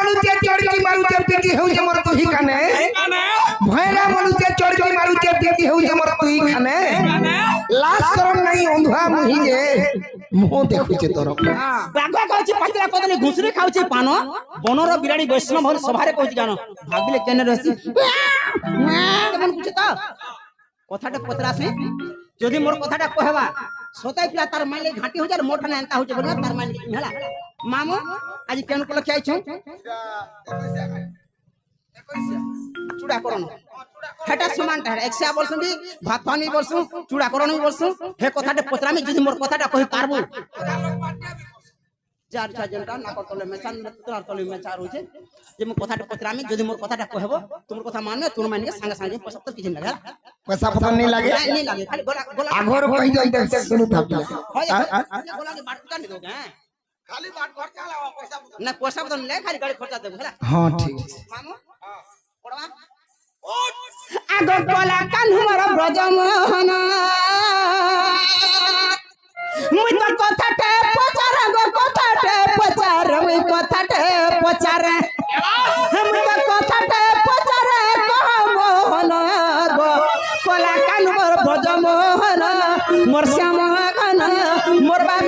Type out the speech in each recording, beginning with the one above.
बोलुचे चढ़की मारुचे PT हो जे मोर तुही काने भैरा बोलुचे चढ़की मारुचे पीटी हो जे मोर तुही काने लाश शरण नहीं अंधा मुही जे मुंह देखुचे तोर बागवा कहछि पतरा कदली घुसरी खाउछि पानो बनर बिराड़ी वैष्णव भर सभारे कहछि गानो भागिले केने रहछि केमन कुछ त कथाटे पतरा से जदि मोर कथाटा कहबा सताई पिला तार माइले घाटी हो जा मोर ठाने एंता हो जे बोलबा तार माइले हला मामू आज केन को लखि आइछौ चूड़ा करण हेटा समान ता 100 वर्ष भी भात पानी वर्ष चूड़ा करण भी वर्ष हे कथाटे पतरा में जदि मोर कथाटा कहि पारबो चार चार जनता ना करतले मेचान तोर तले मेचार होचे जे मो कथाटे पतरा में जदि मोर कथाटा कहबो तुमर कथा मानने तुम मानिके संग संग पैसा तो किछ लगे पैसा पता नहीं लागे खाली गोला आघोर कहि जाई त सुनु था गोला के बाट का नहीं दोगे खाली बाट खर्चा लावा पैसा ना पैसा तो नहीं ले खाली गाड़ी खर्चा देबो हला हां ठीक मामू पड़वा आगो गोला कान हमर ब्रजमोहन मुई तो कथाटे पचार गो कथाटे पचार मुई कथाटे पचार हम तो कथाटे पचार कह मोहन गो कोला कान मोर ब्रजमोहन मोर श्याम घन मोर बाप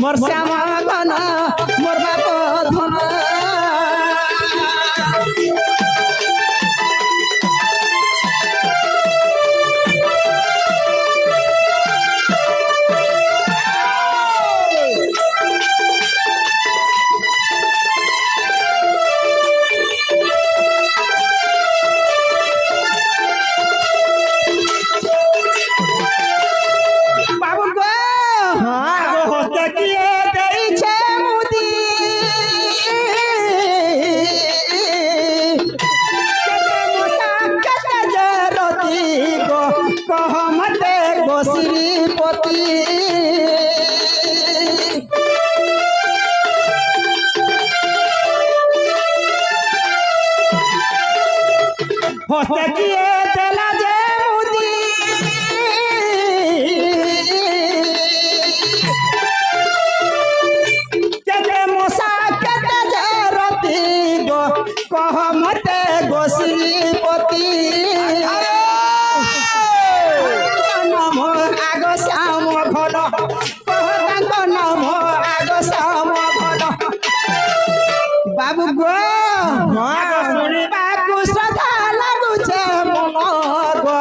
मोर श्याम घन मोर बाप धन होते किए तेला जे मुदी केते मोसा केते जरती गो कह मते गोश्रीपति नम आगो श्याम घन कह तांग नम आगो श्याम घन बाबू गो सुनिबा कुश्रधा लागुचे मन गो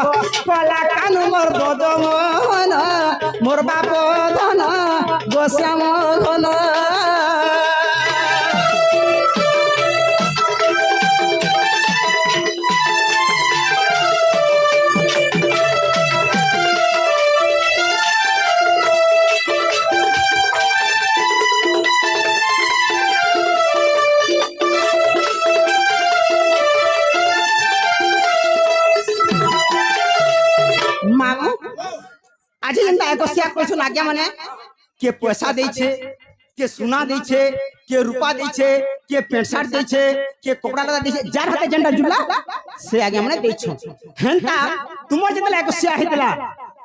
कला कानु मोर बदमन मोर बाप धन गो श्याम घन मामू आज जेनता एको सिया कोइछ लाग्या माने के पैसा दै छे के सोना दै छे के रूपा दै छे के पेंट शर्ट दै छे के कपड़ा लगा दै छे जार हाथे जेंडा जुला से आगे माने दै छो हेनता तुमर जेतला एको सिया हेतला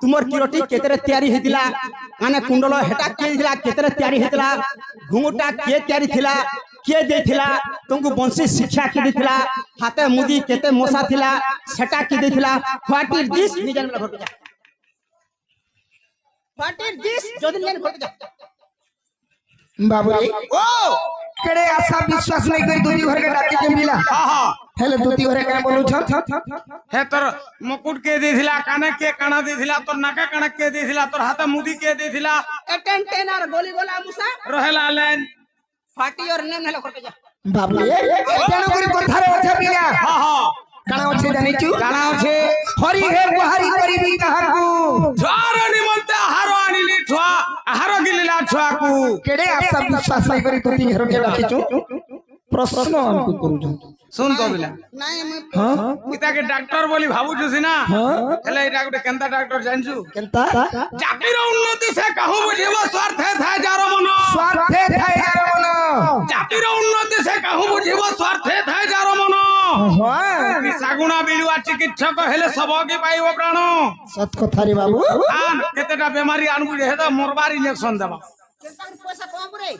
तुमर किरोटी केतरे तैयारी हेतिला माने कुंडल हेटा के दिला केतरे तैयारी हेतिला घुंगटा के तैयारी थिला के देथिला तुमको बंसी शिक्षा के देथिला हाथे मुदी केते मोसा थिला सेटा के देथिला व्हाट इज दिस निजन घर पे जा व्हाट इज दिस जोदिन जन घर पे जा बाबू रे ओ केड़े आशा विश्वास नहीं करी दूती घर के डाके के मिला हां हां हेले दूती घरे का बोलू छ हे तोर मुकुट के देथिला काने के काना देथिला तोर नाका काना के देथिला तोर हाथ मुदी के देथिला एटेंटेनर गोली गोला मुसा रहेला लेन फाटी और नेम हेलो कर के जा बाबू रे केनो करी कथारे ओछा पिला हां हां काना ओछे जानि छु काना छे हरि हे गुहारी करिबी काहाकू झार निमंते हारो आनिली छुआ हारो गिलिला छुआ को केड़े आशा विश्वास नहीं करी दूती घर के डाके छु प्रश्न हमको करू छ सुन तो बिला नहीं मैं हां इता के डॉक्टर बोली भाबू छुसी ना हां हेले इटा गुटे केंता डॉक्टर जानछु केनता जातिर उन्नति से कहू बुझिबो स्वार्थे थाय जारो मन स्वार्थे थाय यार मन जातिर उन्नति से कहू बुझिबो स्वार्थे थाय जारो मन हां सागुना बिलुआ चिकित्सक हेले सबकी पाइबो प्राण सत कथा रे बाबू आन केतेटा बेमारी आनबु हे त मोरबार इंजेक्शन देबा पैसा पाबो रे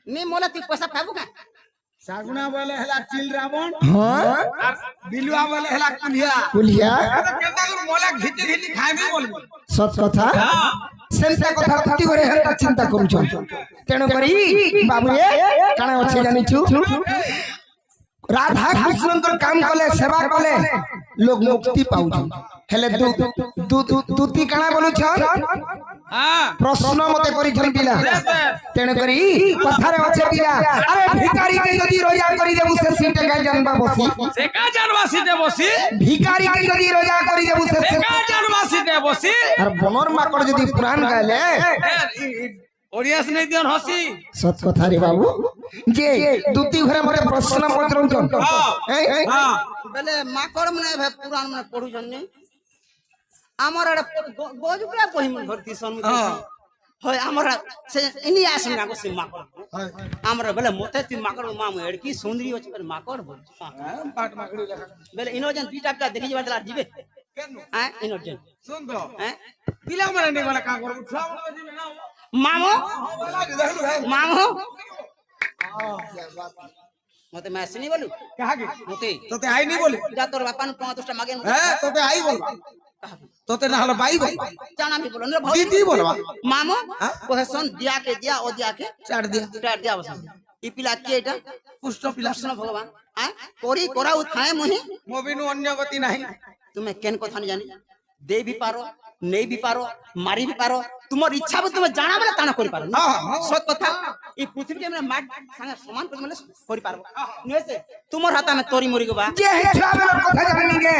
नी मोला ती पैसा पाबो का सागुना बोले हेला चिल रावण हां और बिलुआ बोले हेला कुलिया कुलिया तो केता को मोला घिची घिची खाइबी बोलबो सत कथा सेंता कथा दूती घरे हेता चिंता करू छ तेनो करी बाबू रे काना ओछे जानि छु राधा कृष्ण काम कले सेवा कले लोग मुक्ति पाउ छ हेले दूती काना बोलू छ हां प्रश्न मते करी छन पिला तेने करी कथारे ओछे पिला अरे भिखारी के यदि रोजा करी देबु से सीटे का जानबा बसी से का जानवासी दे बसी भिखारी के यदि रोजा करी देबु से से का जानवासी दे बसी और बनर माकड़ यदि पुराण गाले ओडियास नहीं दियन हसी सत कथा रे बाबू जे दूती घरे मते प्रश्न पत्रम छन हां बेले माकड़ मने भे पुराण मने पढु जन्ने हमर गोजुकरा पहिम भर्ती सन होय हमर से इनी आसन ना को से माकड़ हमर बेले मोते ती माकड़ माम एड़की सुंदरी अछि बेले माकड़ बोल पाट माकड़ी लगा बेले इनो जन दुईटा का देखि जबा जीवे केनु हैं इनो जन सुन तो हैं पिला माने नहीं वाला का करू छुआ बोल जी ना मामो बोला देखलु है मामो हां मते मैं सुनी बोलू कहा के मते तो ते आई नहीं बोले जा तोर बापा न 5-10 मागे है तो ते आई बोल तो ते ना हलो बाई बोल जाना भी बोलो ने भौजी दीदी बोलवा मामो कोहेसन दिया के दिया ओ दिया के चाट दिया टाट दिया बस ई पिला के एटा पुष्ट पिला कृष्ण भगवान आ कोरी कोरा उठाए मुही मोबिनु अन्य गति नहीं तुम्हें केन कथा नहीं जानी दे भी पारो नहीं भी पारो मारी भी पारो तुमर इच्छा भी तुम जाना बेले ताना करि पारो हां सत कथा ई पृथ्वी के में माट संगे समान कर मतलब करि पारो नै से तुमर हाथा में तोरी मोरी गबा जे हे छुआ बेला कथा जानि गे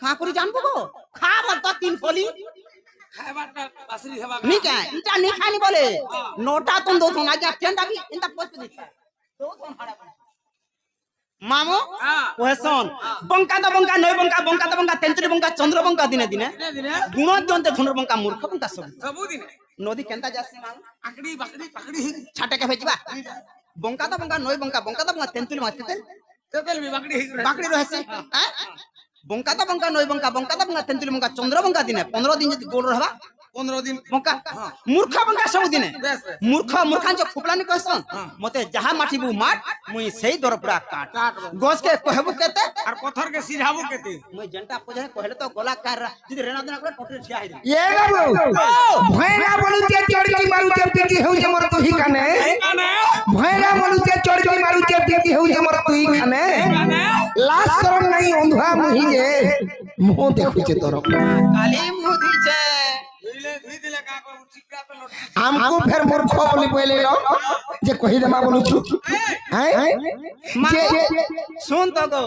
का करि जानबो गो खा बता तीन फोली खाएबाटा बासरी हेबा नी क्या इटा नहीं खानी बोले नोटा तुम दो थोना क्या टेंडा भी इंता पोस्ट दिखा दो थोन हड़ा मामो कोहेसन बंका तो बंका नय बंका बंका तो बंका तेंतरी बंका चंद्र बंका दिने दिने गुण दंते धनुर बंका मूर्ख बंका सब दिन नदी केंता जासी माम आकड़ी बकड़ी पकड़ी छाटे के भेजबा बंका तो बंका नय बंका बंका तेंतुली मारते तेल भी बकड़ी बाकड़ी रहसे हैं बंका तो बंका नय बंका तो बंका तेंतुली बंका चंद्र बंका दिने 15 दिन जति गोल रहबा 15 दिन बंका मूर्ख बंका सब दिने बेस मूर्खान जो खुपलानी कहसन मते जहा माठीबू माट मुई सेही दरपुरा काट गोस के कहबू केते और पत्थर के सिझाबू केते मुई जनता पजे कहले तो गोला कार जदी रेना दिन को टोटल छिया है ये बाबू भैरा बोलू जे चढ़की मारू जे पीटी हो जे मोर तुही काने भैरा बोलू जे चढ़की मारू जे पीटी हो जे मोर तुही काने लाश शरण नहीं अंधा मुही जे मुंह देखु जे तोर काली मुदी छे दिले का को चिक्का पे लट हमको फिर मूर्ख बोली बोले लो जे कहि देमा बोलू छु हैं जे सुन तो गो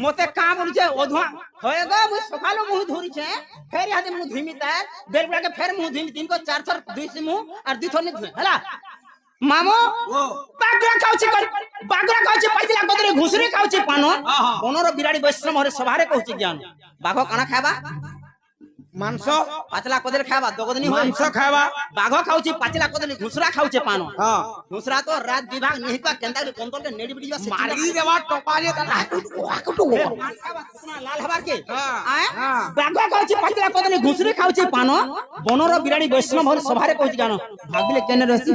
मते का बोलु छे ओधवा होए गो मु सकालो मुह धोरी छे फेर यादे मुह धुमिता बेरबड़ा के फेर मुह धुमि दिन को 4 2 से मुह और 2 थोर ने धुए हला मामो बागरा खाउची कर बागरा खाउची पैतला गदरे घुसरे खाउची पानो बनर बिराड़ी वैष्णव हरे सभारे कहउची ज्ञान बाघ काना खाबा ମାଂସ পাতলা কদলি খাবা দগদনি হয় ମାଂସ ଖାଇବା বাঘ খাଉଛି পাতলা কদলি ঘুষরা খাଉଛି পান ହଁ ঘুষরা তো রাত বিভাগ নিহিপা কেনতা কন্তলকে নেড়ি বিড়ি যাচ্ছে ମାରି ଦେବା ଟପା ଯେ লাল হবার কে হ্যাঁ। বাঘ খাଉଛି পাতলা কদলি ঘুষরি খাଉଛି পান বনর বিরাড়ি বৈষ্ণব হল সভারে কইছি জানো ভাগিলে কেনে রহিছি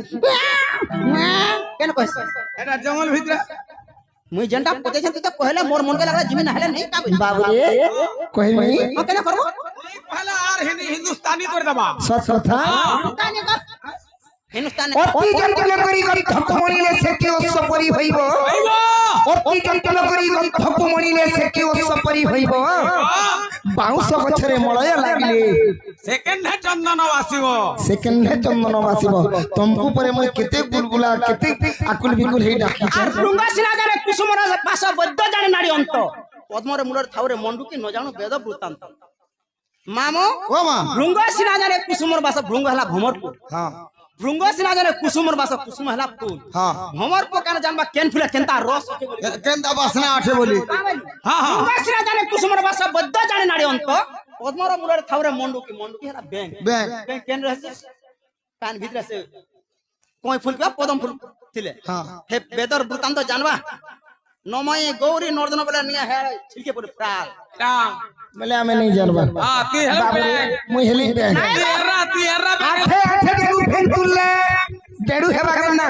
কেন কইছ এটা জঙ্গল ভিতরে মুই যেনটা পতেছেন তো কইলে মোর মনকে লাগলা জিমি না হেলে নাই কাবে বাবু রে কহিনি ও কেন করব পহলা আর হিন্দুস্তানি করে দেবা সৎ কথা হিন্দুস্তান অতি যন্ত্রণা করি গন্ধক মরিলে সে কি অশ্ব পরি হইব অতি যন্ত্রণা করি গন্ধক মরিলে সে কি অশ্ব পরি হইব বাউঁশ গছরে মলয় লাগিলে সেকেন্ড হ্যান্ড চন্দন আসিব সেকেন্ডে চন্দন বাসিব তমকু পরে মই কেতে গুলগুলা কেতে আকুল বিকুল হেই ডাকিছ আর লুঙ্গা সিনাগারে কুসুমরা পাশ বৈদ্য জানে নারী অন্ত পদ্মরে মূলর থাউরে মন্ডুকি ন জানো বেদ বৃত্তান্ত মামো ও মা ভৃঙ্গ সিনাগারে কুসুমর বাস ভৃঙ্গ হলা ভ্রমরপুর হ্যাঁ ভৃঙ্গ সিনাগারে কুসুমর বাস কুসুম হলা ফুল হ্যাঁ ভ্রমরপুর কেন জানবা কেন ফুলে কেনতা রস কেনতা বাসনা আছে বলি হ্যাঁ হ্যাঁ ভৃঙ্গ সিনাগারে কুসুমর বাস বৈদ্য জানে নারী অন্ত পদ্মর মূলর থাউরে মন্ডুকি মন্ডুকি হলা ব্যাং ব্যাং ব্যাং কেন রহছে কান ভিতরে সে কই ফুল কা পদম ফুল ছিলে হ্যাঁ হে বেদর বৃত্তান্ত জানবা নময় গৌরী নর্দন বলে নিয়া হে ছিলকে পড়ে প্রাল বলে আমি नहीं जानबा হ্যাঁ তুই বাবু রে মুই হেলি ব্যাং তেরা আঠে আঠে ডেগু ফেন তুললে ডেডু হেবা কেন না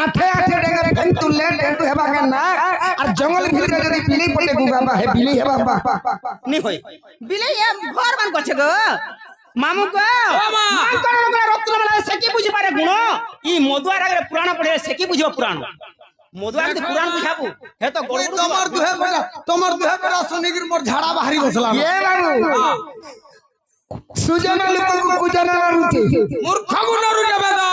আঠে আঠে ডেগু ফেন তুললে ডেডু হেবা কেন না আর জঙ্গল ভিতরে যদি বিলি পড়ে গুগা বা হে বিলি হেবা বা নি হই বিলে এ ঘর মান করছে গো মামু গো মান কোন কোন রত্ন মালা সেকি বুঝি পারে গুণ ই মধুয়ার আগে পুরাণ পড়ে সেকি বুঝিব পুরাণ মধুয়ার যদি পুরাণ বুঝাবু হে তো গড় তোমার দুহে বেটা শুনিকির মোর ঝাড়া বাহারি বসলাম এ বাবু সুজনা লোকକୁ কুজনা মারুছে মূর্খ গুণরু যাবে তো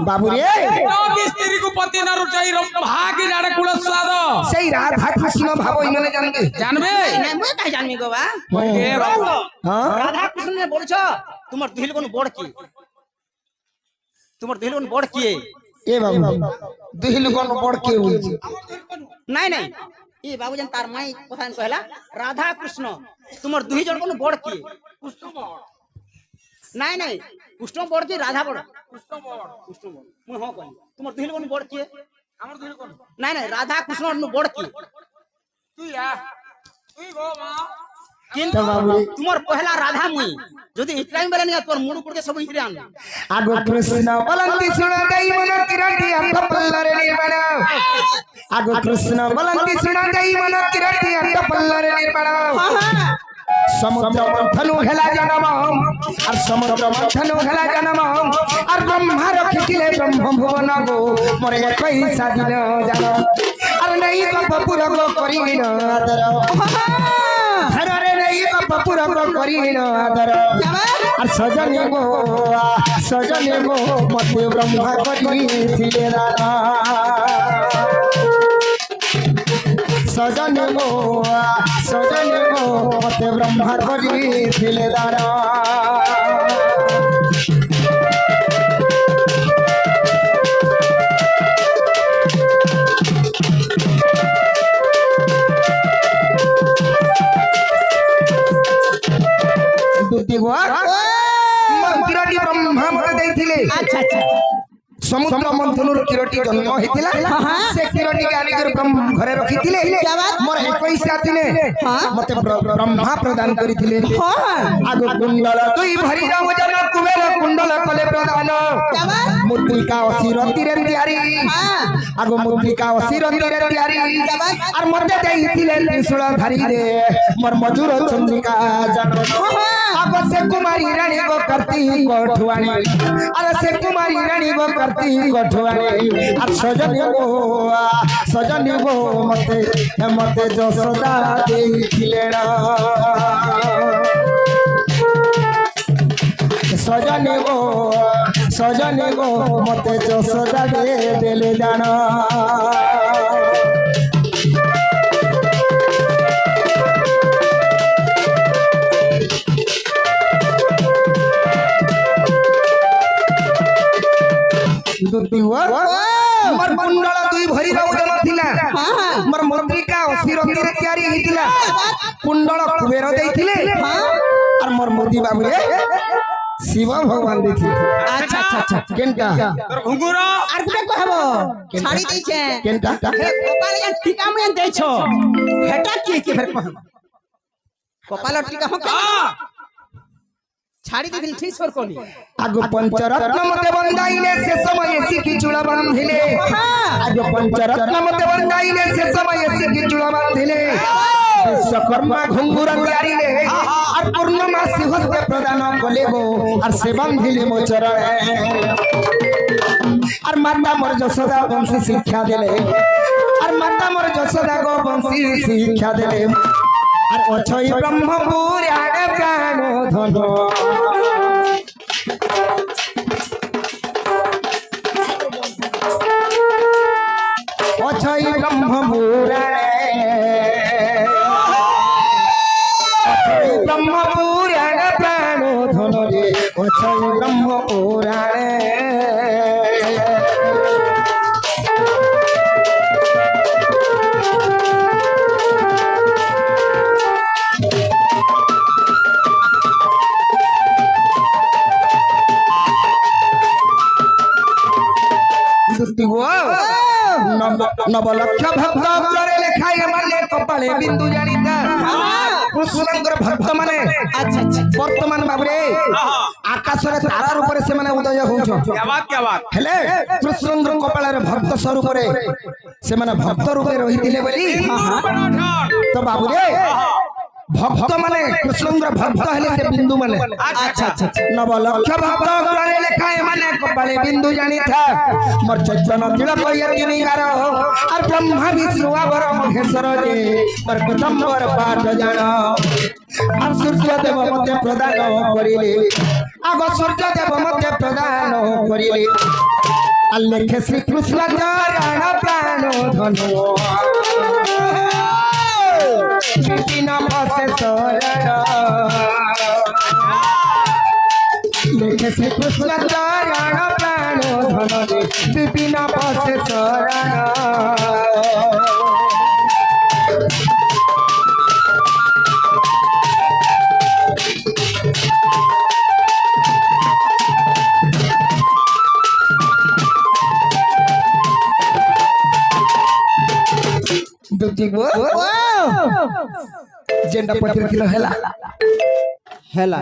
বাবু রে নবী স্ত্রীକୁ পতি নরু চাই ভাগি জাড়ে কুল স্বাদ সেই রাধা কৃষ্ণ ভাব ইমানে জানবে জানবে নাই মই কাই জানমি গো বা এ বাবু হ্যাঁ রাধা কৃষ্ণ বলছ তোমার দিল কোন বড় কি তোমার দিল কোন বড় কি এ বাবু দিহিল কোন বড় কে বলছে নাই নাই ই বাবু জান তার মাই কথা কইলা রাধা কৃষ্ণ তোমার দুই জন কোন বড় কি নাই নাই কৃষ্ণ বড় কি রাধা বড় কৃষ্ণ বড় মই হ কই তোমার দুই কোন বড় কি আমার দুহে কোন নাই নাই রাধা কৃষ্ণ বড় কি তুই তুই গো মা কিন্তু তো বাবু তোমার পহলা রাধা মুই যদি ইতরাই বেলা নিয়া তোর মুড় পড়কে সব ইতরে আন আগো কৃষ্ণ বলন্তি শুণ দেই মন কিরটি অন্ধ পল্লরে নির্মাণ আগো কৃষ্ণ বলন্তি শুণ দেই মন কিরটি অন্ধ পল্লরে নির্মাণ সমুদ্র মন্থনু হেলা জনম আর সমুদ্র মন্থনু হেলা জনম আর ব্রহ্মা রখিলে ব্রহ্ম ভুবন গো মোরে পয়সা দিন জান আর নেই বাপ পুরগ করিন আদর ধরে নেই বাপ পুরগ করিন আদর আর সজনী গো মতে ব্রহ্মা করিছিলে দানা সজনী গো মতে ব্রহ্মা করিছিলে দানা দুটি গো মন্দিরটি ব্রহ্মা মতে দেইছিলে আচ্ছা আচ্ছা সমুদ্র মন্থনুর কিরটি জন্ম হইতিলা সে কিরটি আনিকর ব্রহ্ম ঘরে রখিଥିଲେ মোর 21 দিনে মতে ব্রহ্মা প্রদান করিଥିଲେ আগো কুণ্ডল দুই ভরি ওজন কুবের কুণ্ডল কলে প্রদান মুদ্রিকা অসিরতিরে তিয়ারি আগো মুদ্রিকা অসিরতিরে তিয়ারি আর মতে দেইଥିଲେ ত্রিশূল ধারি রে মোর মজুর চন্দ্রিকা জান আগো সে কুমারী রানী গো করতি কোঠুয়ানি আরে সে কুমারী রানী গো করতি কোঠুয়ানি আর সজনী গো মতে যশোদা দেইছিলে না সজনী গো মতে যশোদা দেলে জানা मोर कुंडल दुई भरी ओजन थिला मोर मुद्रिका 80 रतिरे तयारी हितिला कुंडल कुबेर देइथिले আর মোর মোদি বাবু রে শিব ভগবান দেখি আচ্ছা আচ্ছা আচ্ছা কেনটা তোর ঘুঙ্গুর আর গুটে কহব ছাড়ি দিছে কেনটা হে কপালে যেন টিকা মুই দেইছ হেটা কি কি ফের কহব কপাল টিকা হক ছাড়ি দিদিন ঠিক সর কলি আগো পঞ্চরত্ন মতে বন্দাইলে সে সময় শিখি চূড়া বাঁধিলে আগো পঞ্চরত্ন মতে বন্দাইলে সে সময় শিখি চূড়া বাঁধিলে বিশ্বকর্মা ঘুঙ্গুর গাড়িলে আর পূর্ণমাসী হস্তে প্রদান কলে গো আর সে বাঁধিলে মো চরণে আর মাতা মোর যশোদা বংশী শিক্ষা দিলে আর মাতা মোর যশোদা গো বংশী শিক্ষা দিলে আর অছই ব্রহ্মপুর আড়ে প্রাণ ধন অছই ব্রহ্মপুরাণে অছই ব্রহ্মপুরাণে প্রাণ ধন রে অছই ব্রহ্মপুরাণে নবলক্ষ ভক্ত করে লেখায় মানে কপালে বিন্দু জানিতা কৃষ্ণঙ্কর ভক্ত মানে আচ্ছা আচ্ছা বর্তমান বাবুরে আকাশরে তারার উপরে সেমানে উদয় হউছ क्या बात হেলে কৃষ্ণঙ্কর কপালের ভক্ত স্বরূপরে সেমানে ভক্ত রূপে রহিଥିଲେ বলি তো বাবুরে ভক্ত মানে কৃষ্ণঙ্কর ভক্ত হেলে সে বিন্দু মানে আচ্ছা আচ্ছা নবলক্ষ ভক্ত করে লেখায় মানে কপালে বিন্দু জানিথা মোর চৈতন্য তিলক তিনি গার আর ব্রহ্মা বিষ্ণু আবর মহেশ্বর যে মোর পীতাম্বর পাঠ জান আর সূর্য দেব মতে প্রদান করিলে আগ সূর্য দেব মতে প্রদান করিলে আর লেখে শ্রীকৃষ্ণ চরণ প্রাণ ধন বিপিন বসে শরণ লেখে শ্রীকৃষ্ণ চরণ প্রাণ ধন রে বিপিন বসে শরণ দুটি গো যেটা পচির কিলো হেলা হেলা